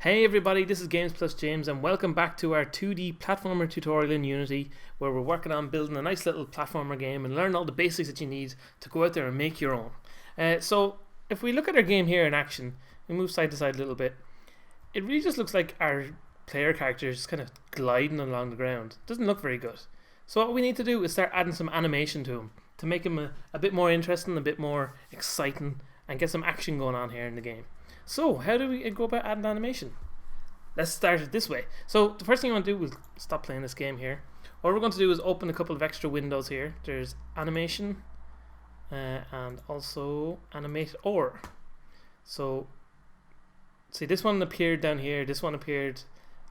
Hey everybody, this is Games Plus James and welcome back to our 2D platformer tutorial in Unity, where we're working on building a nice little platformer game and learn all the basics that you need to go out there and make your own. So if we look at our game here in action, we move side to side a little bit, it really just looks like our player character is just kind of gliding along the ground. Doesn't look very good. So what we need to do is start adding some animation to him to make him a bit more interesting, a bit more exciting, and get some action going on here in the game. So how do we go about adding animation? Let's start it this way. So the first thing you want to do is stop playing this game here. What we're going to do is open a couple of extra windows here. There's animation and also Animator. So see, this one appeared down here, this one appeared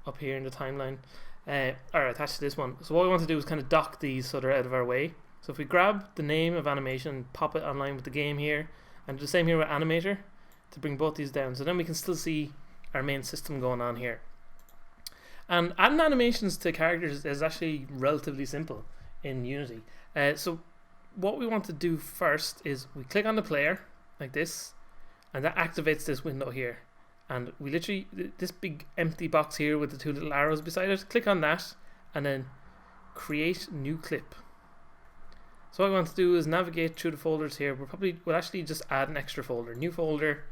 up here in the timeline, or attached to this one. So what we want to do is kind of dock these so they're out of our way. So if we grab the name of animation and pop it online with the game here, and do the same here with Animator to bring both these down, so then we can still see our main system going on here. And adding animations to characters is actually relatively simple in Unity. So what we want to do first is we click on the player like this, and that activates this window here. And we literally, this big empty box here with the two little arrows beside it, click on that and then create new clip. So what we want to do is navigate through the folders here. We'll actually just add an extra folder, new folder,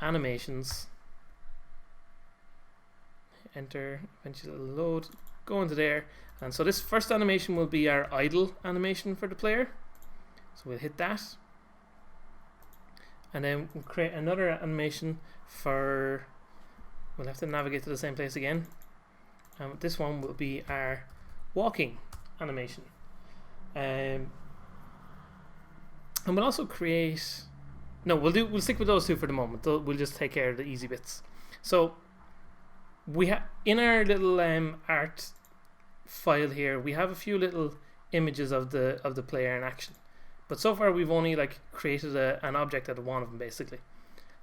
animations, enter, eventually it'll load, go into there, and so this first animation will be our idle animation for the player. So we'll hit that, and then we'll create another animation for, we'll have to navigate to the same place again, and this one will be our walking animation. And we'll also create, no, we'll stick with those two for the moment. We'll just take care of the easy bits. So we have in our little art file here, we have a few little images of the player in action, but so far we've only created an object out of one of them basically.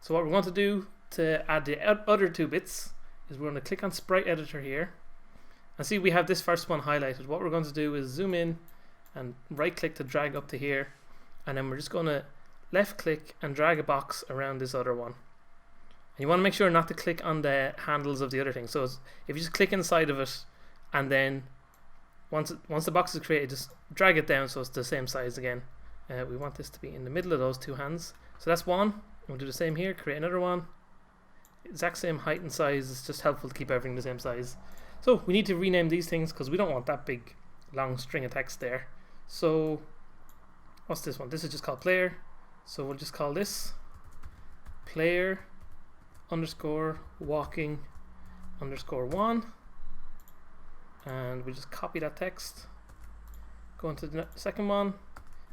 So what we're going to do to add the other two bits is we're going to click on Sprite Editor here, and see we have this first one highlighted. What we're going to do is zoom in and right click to drag up to here, and then we're just going to left click and drag a box around this other one. And you want to make sure not to click on the handles of the other thing. So if you just click inside of it, and then once the box is created, just drag it down so it's the same size again. We want this to be in the middle of those two hands. So that's one. We'll do the same here, create another one, exact same height and size. It's just helpful to keep everything the same size. So we need to rename these things because we don't want that big long string of text there. So what's this one? This is just called player. So we'll just call this player underscore walking underscore one, and we'll just copy that text, go into the second one,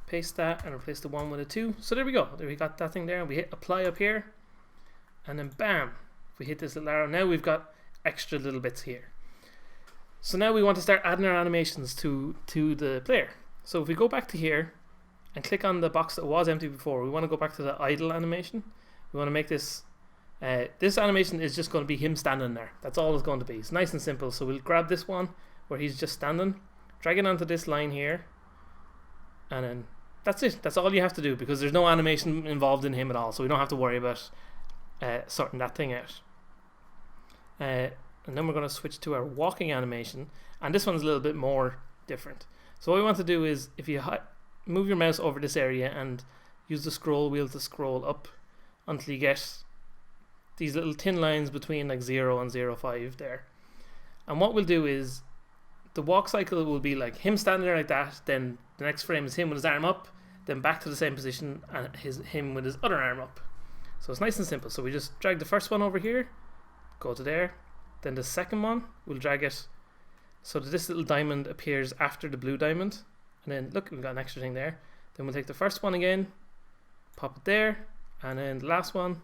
paste that, and replace the one with a 2. So there we go. There we got that thing there, and we hit apply up here, and then bam, if we hit this little arrow, now we've got extra little bits here. So now we want to start adding our animations to the player. So if we go back to here and click on the box that was empty before, we want to go back to the idle animation. We want to make this, this animation is just going to be him standing there. That's all it's going to be. It's nice and simple. So we'll grab this one where he's just standing, drag it onto this line here, and then that's it. That's all you have to do, because there's no animation involved in him at all, so we don't have to worry about sorting that thing out. And then we're going to switch to our walking animation, and this one's a little bit more different. So what we want to do is, if you move your mouse over this area and use the scroll wheel to scroll up until you get these little thin lines between 0 and 0.5 there. And what we'll do is, the walk cycle will be like him standing there like that, then the next frame is him with his arm up, then back to the same position and him with his other arm up. So it's nice and simple. So we just drag the first one over here, go to there, then the second one we'll drag it so that this little diamond appears after the blue diamond, and then look, we've got an extra thing there. Then we'll take the first one again, pop it there, and then the last one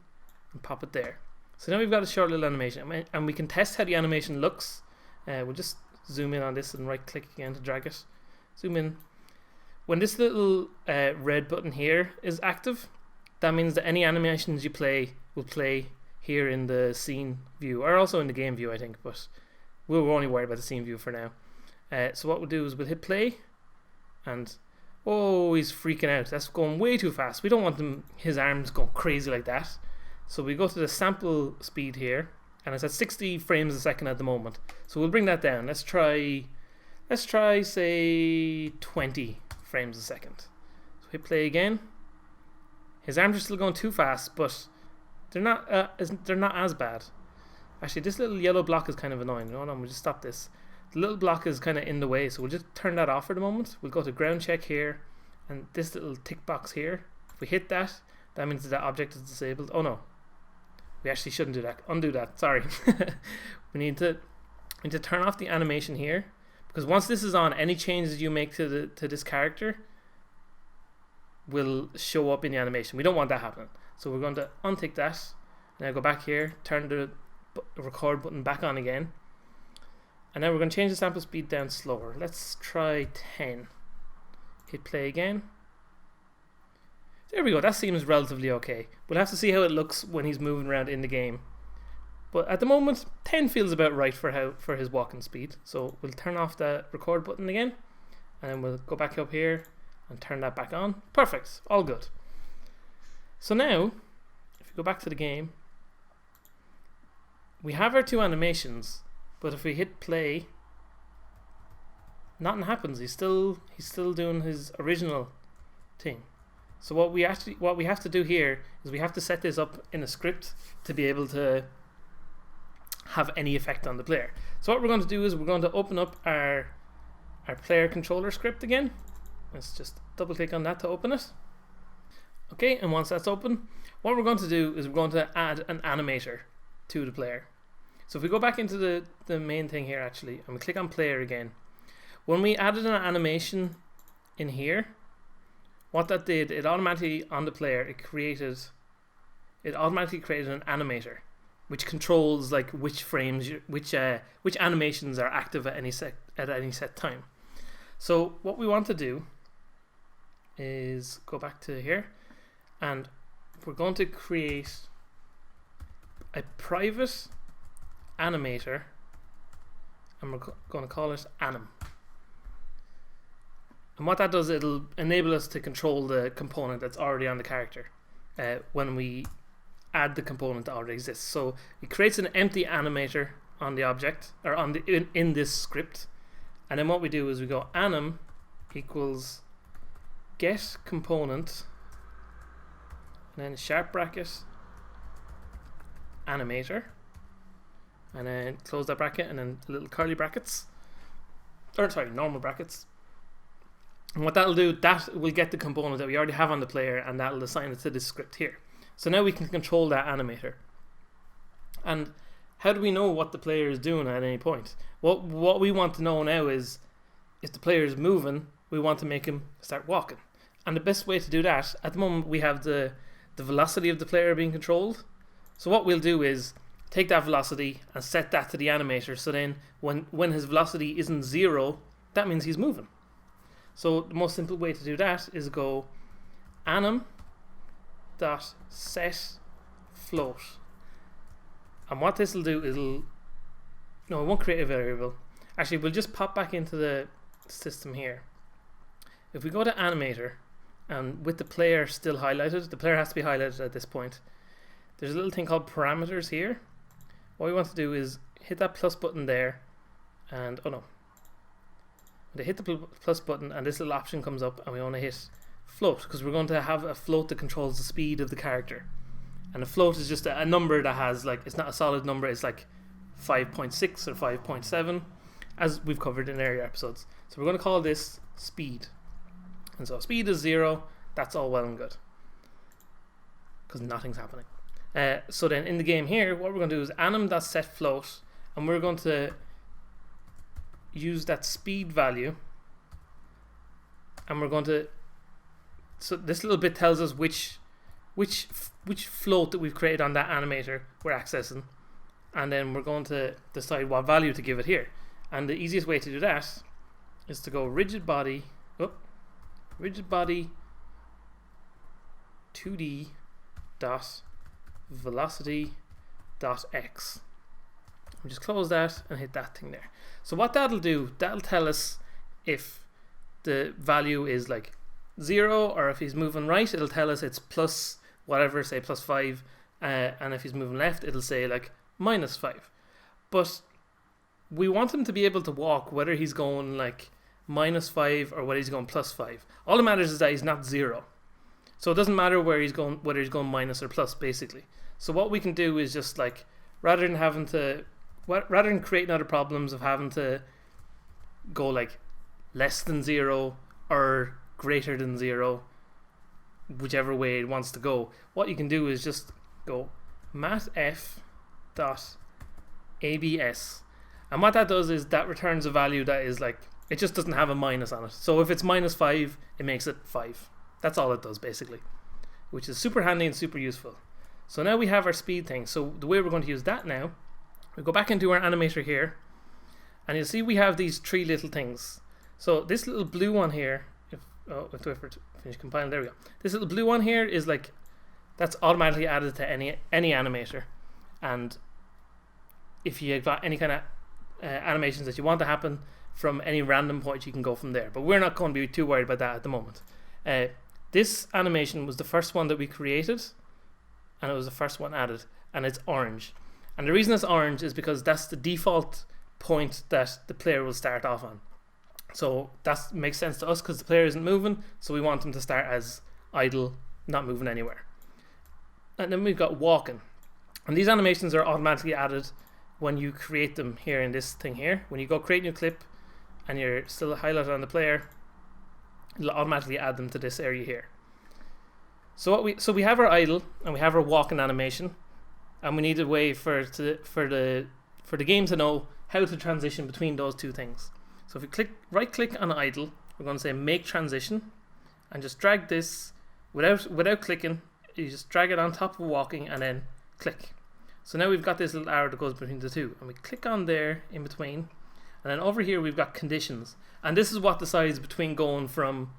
and pop it there. So now we've got a short little animation, and we can test how the animation looks. We'll just zoom in on this and right click again to drag it, zoom in. When this little red button here is active, that means that any animations you play will play here in the scene view, or also in the game view I think, but we're only worried about the scene view for now. So what we'll do is we'll hit play, and oh, he's freaking out. That's going way too fast. We don't want his arms going crazy like that. So we go to the sample speed here, and it's at 60 frames a second at the moment. So we'll bring that down. Let's try say 20 frames a second. So hit play again. His arms are still going too fast, but they're not as bad. Actually, this little yellow block is kind of annoying. Hold on, we'll just stop this. The little block is kind of in the way, so we'll just turn that off for the moment. We'll go to ground check here, and this little tick box here. If we hit that, that means that object is disabled. Oh no, we actually shouldn't do that. Undo that. Sorry. we need to turn off the animation here, because once this is on, any changes you make to this character will show up in the animation. We don't want that happening, so we're going to untick that. Now go back here, turn the record button back on again, and now we're going to change the sample speed down slower. Let's try 10. Hit play again. There we go. That seems relatively okay. We'll have to see how it looks when he's moving around in the game, but at the moment 10 feels about right for his walking speed. So we'll turn off the record button again, and then we'll go back up here and turn that back on. Perfect. All good. So now if we go back to the game, we have our two animations, but if we hit play, nothing happens. He's still doing his original thing. So what we have to do here is we have to set this up in a script to be able to have any effect on the player. So what we're going to do is we're going to open up our player controller script again. Let's just double click on that to open it. Okay, and once that's open, what we're going to do is we're going to add an animator to the player. So if we go back into the main thing here actually, and we click on player again, when we added an animation in here, what that did, it automatically on the player it automatically created an animator, which controls like which frames, which animations are active at any set time. So what we want to do is go back to here, and we're going to create a private animator, and we're going to call it anim. And what that does, it'll enable us to control the component that's already on the character when we add the component that already exists. So it creates an empty animator on the object, or on the in this script, and then what we do is we go anim equals get component, and then sharp bracket animator, and then close that bracket, and then little curly brackets, or sorry, normal brackets. And what that'll do, that will get the component that we already have on the player, and that'll assign it to this script here. So now we can control that animator. And how do we know what the player is doing at any point? What we want to know now is, if the player is moving, we want to make him start walking. And the best way to do that, at the moment we have the velocity of the player being controlled. So what we'll do is take that velocity and set that to the animator, so then when his velocity isn't 0, that means he's moving. So the most simple way to do that is go anim dot set float, and what this will do is it won't create a variable. Actually, we'll just pop back into the system here. If we go to animator, and with the player still highlighted, the player has to be highlighted at this point, there's a little thing called parameters here. What we want to do is hit that plus button there, and they hit the plus button, and this little option comes up, and we want to hit float, because we're going to have a float that controls the speed of the character. And a float is just a number that has, like, it's not a solid number, it's like 5.6 or 5.7, as we've covered in earlier episodes. So we're going to call this speed. And so speed is 0, that's all well and good, because nothing's happening. So then in the game here, what we're going to do is anim.setFloat, and we're going to use that speed value, and we're going to, so this little bit tells us which float that we've created on that animator we're accessing, and then we're going to decide what value to give it here. And the easiest way to do that is to go rigid body 2D dot velocity dot x. We just close that and hit that thing there. So what that'll do, that'll tell us if the value is like 0, or if he's moving right, it'll tell us it's plus whatever, say plus 5 and if he's moving left, it'll say like -5. But we want him to be able to walk whether he's going like -5 or whether he's going +5. All that matters is that he's not 0. So it doesn't matter where he's going, whether he's going minus or plus, basically. So what we can do is just like, rather than creating other problems of having to go like less than 0 or greater than 0, whichever way it wants to go, what you can do is just go matf dot abs, and what that does is that returns a value that is like, it just doesn't have a minus on it. So if it's -5, it makes it 5. That's all it does, basically, which is super handy and super useful. So now we have our speed thing. So the way we're going to use that now, we go back into our animator here, and you'll see we have these 3 little things. So this little blue one here, we have to wait for it to finish compiling. There we go. This little blue one here is like, that's automatically added to any animator, and if you've got any kind of animations that you want to happen from any random point, you can go from there. But we're not going to be too worried about that at the moment. This animation was the first one that we created, and it was the first one added, and it's orange. And the reason it's orange is because that's the default point that the player will start off on. So that makes sense to us because the player isn't moving, so we want them to start as idle, not moving anywhere. And then we've got walking. And these animations are automatically added when you create them here in this thing here. When you go create new clip and you're still highlighted on the player, it'll automatically add them to this area here. So we have our idle and we have our walking animation, and we need a way for the game to know how to transition between those two things. So if we right click on idle, we're going to say make transition, and just drag this without clicking. You just drag it on top of walking and then click. So now we've got this little arrow that goes between the two, and we click on there in between, and then over here we've got conditions, and this is what decides between going from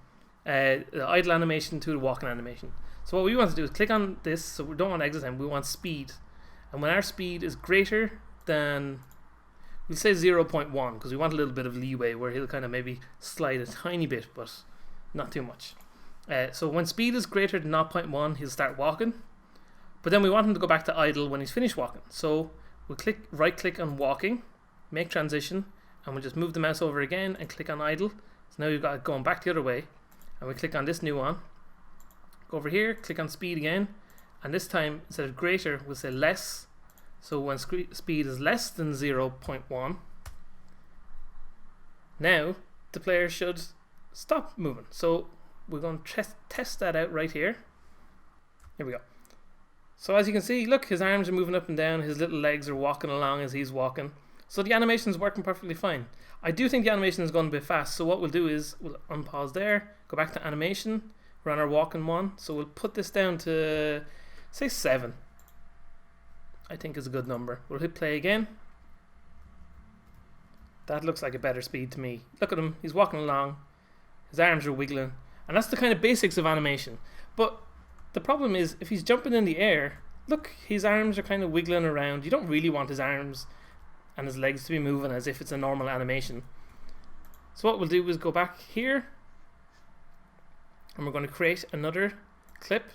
the idle animation to the walking animation. So what we want to do is click on this. So we don't want exit time, we want speed, and when our speed is greater than, we'll say 0.1, because we want a little bit of leeway where he'll kind of maybe slide a tiny bit, but not too much. So when speed is greater than 0.1, he'll start walking, but then we want him to go back to idle when he's finished walking. So we'll right click on walking, make transition, and we'll just move the mouse over again and click on idle. So now you've got it going back the other way, and we click on this new one, go over here, click on speed again, and this time instead of greater we'll say less. So when speed is less than 0.1, now the player should stop moving. So we're going to test that out right here. Here we go. So as you can see, look, his arms are moving up and down, his little legs are walking along as he's walking. So the animation is working perfectly fine. I do think the animation is going a bit fast, so what we'll do is we'll unpause there, go back to animation, we're on our walking one, so we'll put this down to say 7. I think is a good number. We'll hit play again. That looks like a better speed to me. Look at him, he's walking along, his arms are wiggling, and that's the kind of basics of animation. But the problem is, if he's jumping in the air, look, his arms are kind of wiggling around. You don't really want his arms and his legs to be moving as if it's a normal animation. So what we'll do is go back here, and we're going to create another clip,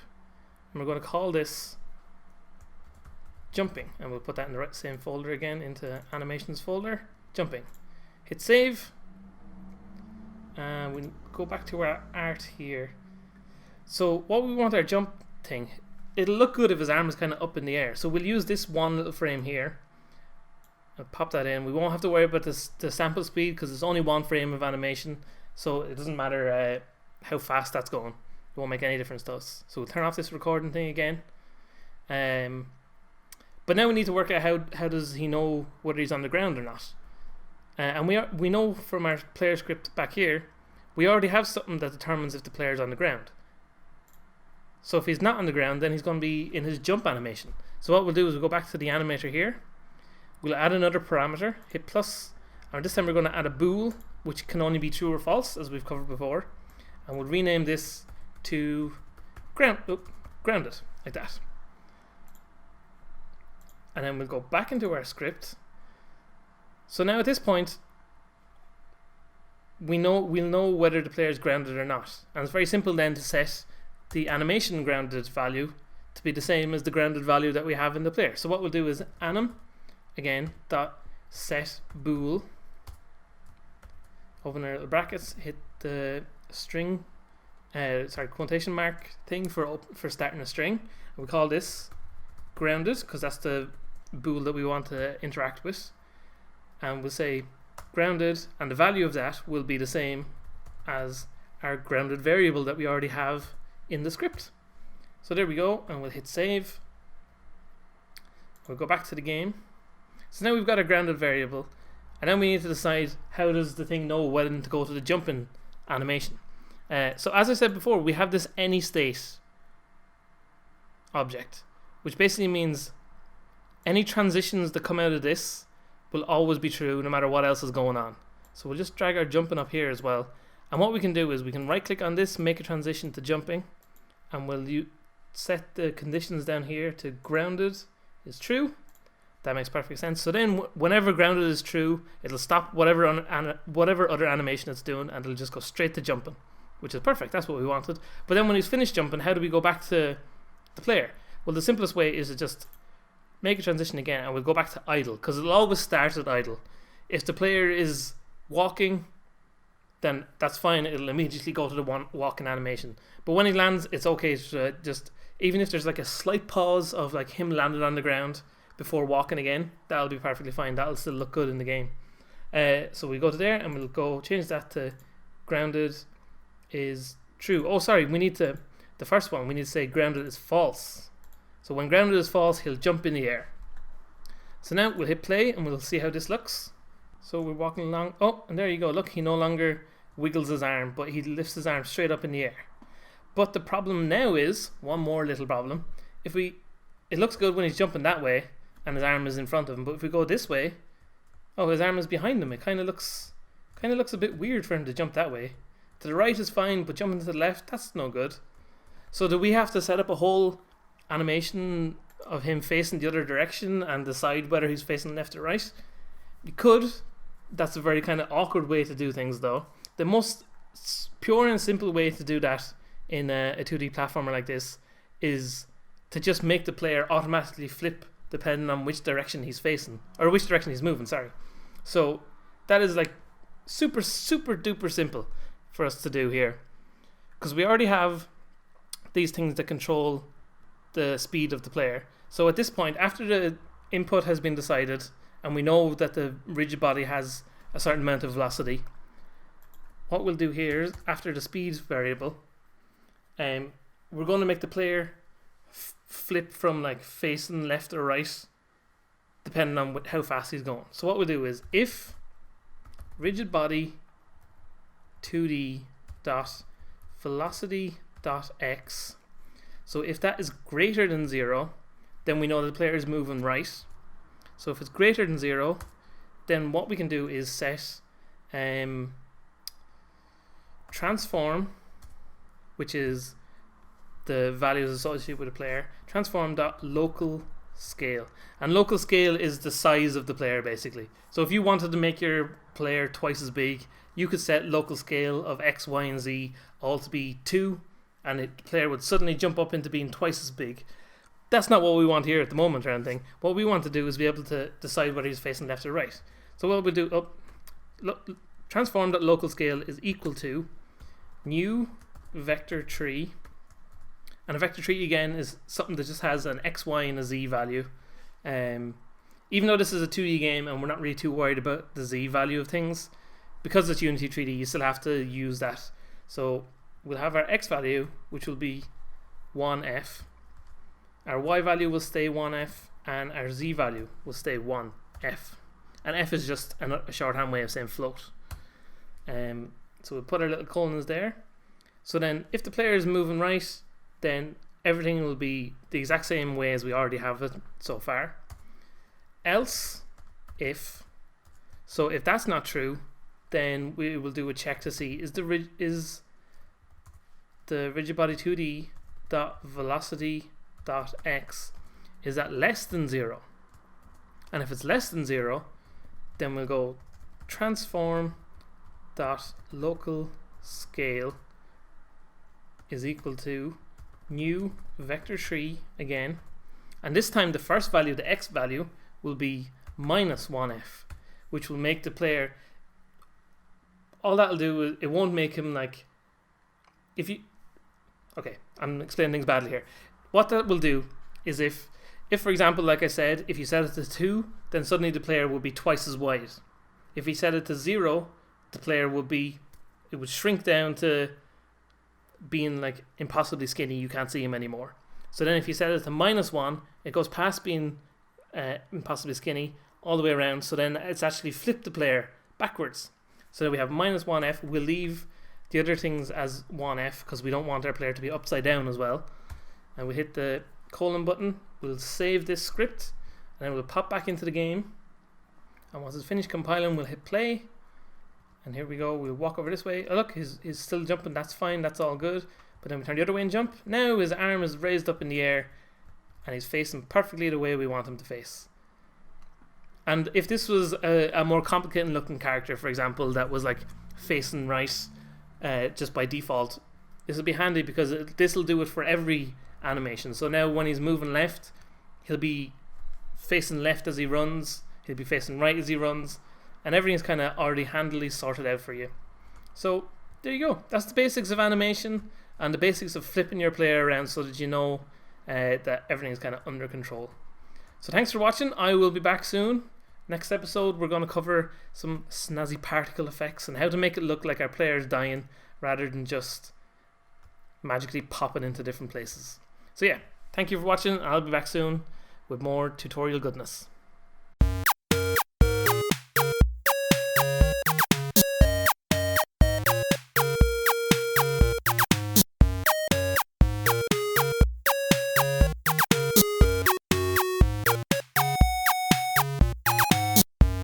and we're going to call this jumping, and we'll put that in the same folder again, into animations folder, jumping. Hit save, and we go back to our art here. So what we want our jump thing, it'll look good if his arm is kind of up in the air. So we'll use this one little frame here. I'll pop that in. We won't have to worry about the sample speed because it's only one frame of animation. So it doesn't matter how fast that's going. It won't make any difference to us. So we'll turn off this recording thing again. But now we need to work out how does he know whether he's on the ground or not. And we know from our player script back here, we already have something that determines if the player's on the ground. So if he's not on the ground, then he's going to be in his jump animation. So what we'll do is we'll go back to the animator here. We'll add another parameter, hit plus, and this time we're going to add a bool, which can only be true or false, as we've covered before. And we'll rename this to grounded, like that. And then we'll go back into our script. So now at this point, we'll know whether the player is grounded or not. And it's very simple then to set the animation grounded value to be the same as the grounded value that we have in the player. So what we'll do is anim, again, dot set bool, open our little brackets, hit the string, quotation mark thing for starting a string. And we call this grounded because that's the bool that we want to interact with. And we'll say grounded, and the value of that will be the same as our grounded variable that we already have in the script. So there we go, and we'll hit save. We'll go back to the game. So now we've got a grounded variable, and then we need to decide how does the thing know when to go to the jumping animation. So as I said before, we have this AnyState object, which basically means any transitions that come out of this will always be true no matter what else is going on. So we'll just drag our jumping up here as well. And what we can do is we can right click on this, make a transition to jumping, and we'll set the conditions down here to grounded is true. That makes perfect sense. So then whenever grounded is true, it'll stop whatever other animation it's doing, and it'll just go straight to jumping, which is perfect. That's what we wanted. But then when he's finished jumping, how do we go back to the player? Well, the simplest way is to just make a transition again, and we'll go back to idle, because it'll always start at idle. If the player is walking, then that's fine, it'll immediately go to the walking animation. But when he lands, it's okay to just, even if there's like a slight pause of like him landing on the ground before walking again, that'll be perfectly fine. That'll still look good in the game. So we go to there, and we'll go change that to grounded is true. Oh, sorry, we need to, the first one, we need to say grounded is false. So when grounded is false, he'll jump in the air. So now we'll hit play, and we'll see how this looks. So we're walking along. Oh, and there you go. Look, he no longer wiggles his arm, but he lifts his arm straight up in the air. But the problem now is, one more little problem. It looks good when he's jumping that way, and his arm is in front of him. But if we go this way, oh, his arm is behind him. It kind of looks a bit weird for him to jump that way. To the right is fine, but jumping to the left, that's no good. So do we have to set up a whole animation of him facing the other direction and decide whether he's facing left or right? You could. That's a very kind of awkward way to do things, though. The most pure and simple way to do that in a 2D platformer like this is to just make the player automatically flip depending on which direction he's facing, or which direction he's moving, sorry. So that is like super duper simple for us to do here, because we already have these things that control the speed of the player. So at this point, after the input has been decided and we know that the rigid body has a certain amount of velocity, what we'll do here is, after the speed variable, we're going to make the player flip from like facing left or right depending on how fast he's going. So what we'll do is if rigid body 2D dot velocity dot x, so if that is greater than 0, then we know the player is moving right. So if it's greater than 0, then what we can do is set transform, which is the values associated with a player, transform.local scale. And local scale is the size of the player, basically. So if you wanted to make your player twice as big, you could set local scale of x, y, and z all to be 2, and the player would suddenly jump up into being twice as big. That's not what we want here at the moment or anything. What we want to do is be able to decide whether he's facing left or right. So what we'll do, transform.local scale is equal to new vector tree. And a vector tree, again, is something that just has an x, y, and a z value. Even though this is a 2D game and we're not really too worried about the z value of things, because it's Unity 3D, you still have to use that. So we'll have our x value, which will be 1f. Our y value will stay 1f, and our z value will stay 1f. And f is just a shorthand way of saying float. So we'll put our little colons there. So then if the player is moving right, then everything will be the exact same way as we already have it so far. Else, if that's not true, then we will do a check to see is the rigid body 2D dot velocity dot x, is that less than 0? And if it's less than 0, then we'll go transform dot local scale is equal to new vector tree again, and this time the first value, the x value, will be minus 1f, which will make the player, all that'll do is, it won't make him like, if you, okay, I'm explaining things badly here. What that will do is if for example, like I said, if you set it to 2, then suddenly the player will be twice as wide. If you set it to 0, the player will be, it would shrink down to being like impossibly skinny, you can't see him anymore. So then if you set it to minus 1, it goes past being impossibly skinny all the way around, so then it's actually flipped the player backwards. So that we have minus 1f, we'll leave the other things as 1f because we don't want our player to be upside down as well. And we hit the colon button, we'll save this script, and then we'll pop back into the game, and once it's finished compiling we'll hit play, and here we go, we'll walk over this way. Oh look, he's still jumping, that's fine, that's all good. But then we turn the other way and jump. Now his arm is raised up in the air and he's facing perfectly the way we want him to face. And if this was a more complicated looking character, for example, that was like facing right just by default, this will be handy because this will do it for every animation. So now when he's moving left, he'll be facing left as he runs, he'll be facing right as he runs, and everything's kind of already handily sorted out for you. So there you go, that's the basics of animation and the basics of flipping your player around so that you know that everything's kind of under control. So thanks for watching, I will be back soon. Next episode we're going to cover some snazzy particle effects and how to make it look like our player's dying rather than just magically popping into different places. So yeah, thank you for watching, I'll be back soon with more tutorial goodness.